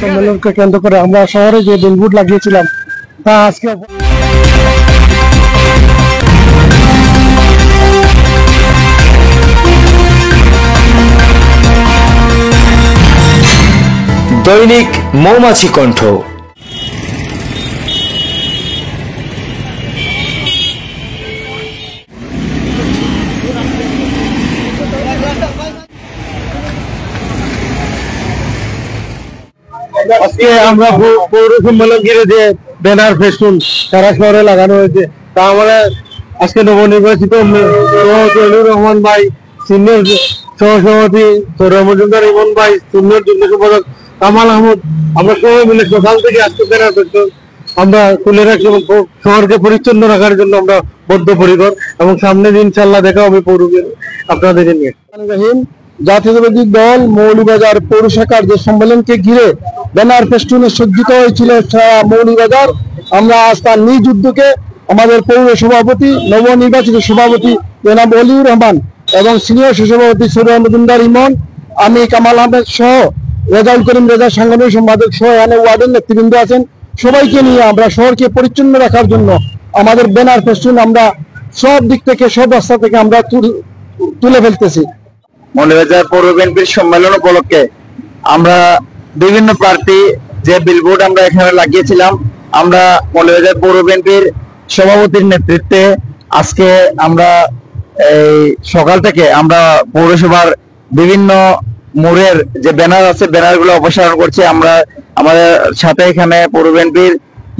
সম্মেলনকে কেন্দ্র করে আমরা শহরে যে বিলবোর্ড লাগিয়েছিলাম তা আজকে দৈনিক মৌমাছি কণ্ঠ। আজকে আমরা পৌর সম্মেলন ঘিরে যে ব্যানার ফেস্টুন সারা শহরে লাগানো হয়েছে তা আমরা আজকে নবনির্বাচিত তৈলুর রহমান ভাই, সিনিয়র সহসভাপতি সৌরভ মজুমদার ইমন ভাই, সিনিয়র যুগ্ম সম্পাদক কামাল আহমদ, আমরা সবাই মিলে সকাল থেকে আজকে ব্যানার ফেস্টুন আমরা তুলে রাখছি এবং শহরকে পরিচ্ছন্ন রাখার জন্য আমরা বদ্ধপরিকর এবং সামনে দিন ইনশাআল্লাহ দেখা হবে পৌরকে আপনাদের নিয়ে। জাতীয়তাবাদী দল মৌলভীবাজার পৌর শাখার যে সম্মেলনকে ঘিরে ব্যানার ফেস্টুনে সজ্জিত হয়েছিল মৌলভীবাজার, আমরা আজ তার নিজ উদ্যোগে আমাদের পৌর সভাপতি, নবনির্বাচিত সভাপতি জনাব অলিউর রহমান এবং সিনিয়র সভাপতি সৌরভ মজুমদার ইমন, আমি কামাল আহমেদ সহ রেজাউল করিম রেজা সাংগঠনিক সম্পাদক সহ এখানে ওয়ার্ডের নেতৃবৃন্দ আছেন, সবাইকে নিয়ে আমরা শহরকে পরিচ্ছন্ন রাখার জন্য আমাদের ব্যানার ফেস্টুন আমরা সব দিক থেকে সব রাস্তা থেকে আমরা তুলে ফেলতেছি। মৌলভীবাজার পৌর বিএনপির সম্মেলন উপলক্ষে আমরা বিভিন্ন প্রার্থী যে বিলবোর্ড আমরা এখানে লাগিয়েছিলাম, আমরা মৌলভীবাজার পৌর বিএনপির সভাপতির নেতৃত্বে আজকে আমরা এই সকাল থেকে আমরা পৌরসভার বিভিন্ন মোড়ের যে ব্যানার আছে ব্যানার গুলো অপসারণ করছি। আমরা আমাদের সাথে এখানে পৌর বিএনপির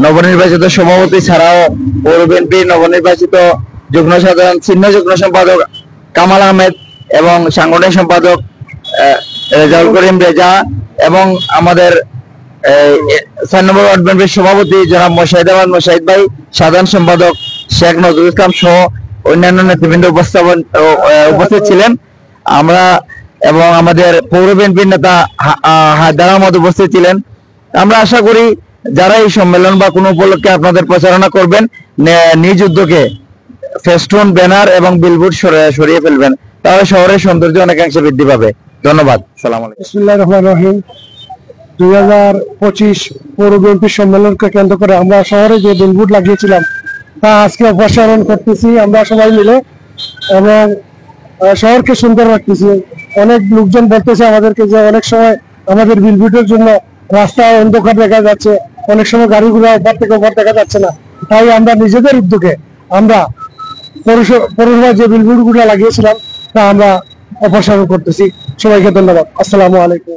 নবনির্বাচিত সভাপতি ছাড়াও পৌর বিএনপির নবনির্বাচিত যুগ্ম সাধারণ সিনিয়র যুগ্ম সম্পাদক কামাল আহমেদ এবং সাংগঠনিক সম্পাদক রেজাউল করিম রেজা এবং আমাদের 4 নম্বর ওয়ার্ড বিএনপির সভাপতি জনাব মোশাহিদ আহমদ মোশাহিদ ভাই, সাধারণ সম্পাদক শেখ নজরুল ইসলাম সহ অন্যান্য নেতৃবৃন্দ উপস্থিত ছিলেন। আমরা এবং আমাদের পৌর বিএনপির নেতা হায়দার আহমদ উপস্থিত ছিলেন। আমরা আশা করি যারা এই সম্মেলন বা কোনো উপলক্ষে আপনাদের প্রচারণা করবেন, নিজ উদ্যোগে ফেস্টুন, ব্যানার এবং বিলবোর্ড সরিয়ে ফেলবেন, তাহলে শহরের সৌন্দর্য অনেকাংশে বৃদ্ধি পাবে। ধন্যবাদ। সালাম আলাইকুম। বিসমিল্লাহির রহমানির রহিম। 2025 পৌর বিএনপি সম্মেলনকে কেন্দ্র করে আমরা শহরে যে বিলবোর্ড লাগিয়েছিলাম তা আজকে অপসারণ করতেছি আমরা সবাই মিলে এবং শহরকে সুন্দর রাখতেছি। অনেক লোকজন বলতেছে আমাদেরকে যে অনেক সময় আমাদের বিলবোর্ডের জন্য রাস্তা অন্ধকার দেখা যাচ্ছে, অনেক সময় গাড়িগুলো ওপর থেকে ওপর দেখা যাচ্ছে না, তাই আমরা নিজেদের উদ্যোগে আমরা পৌরসভায় যে বিলবোর্ড গুলো লাগিয়েছিলাম তা আমরা অপসারণ করতেছি। সবাইকে ধন্যবাদ। আসসালামু আলাইকুম।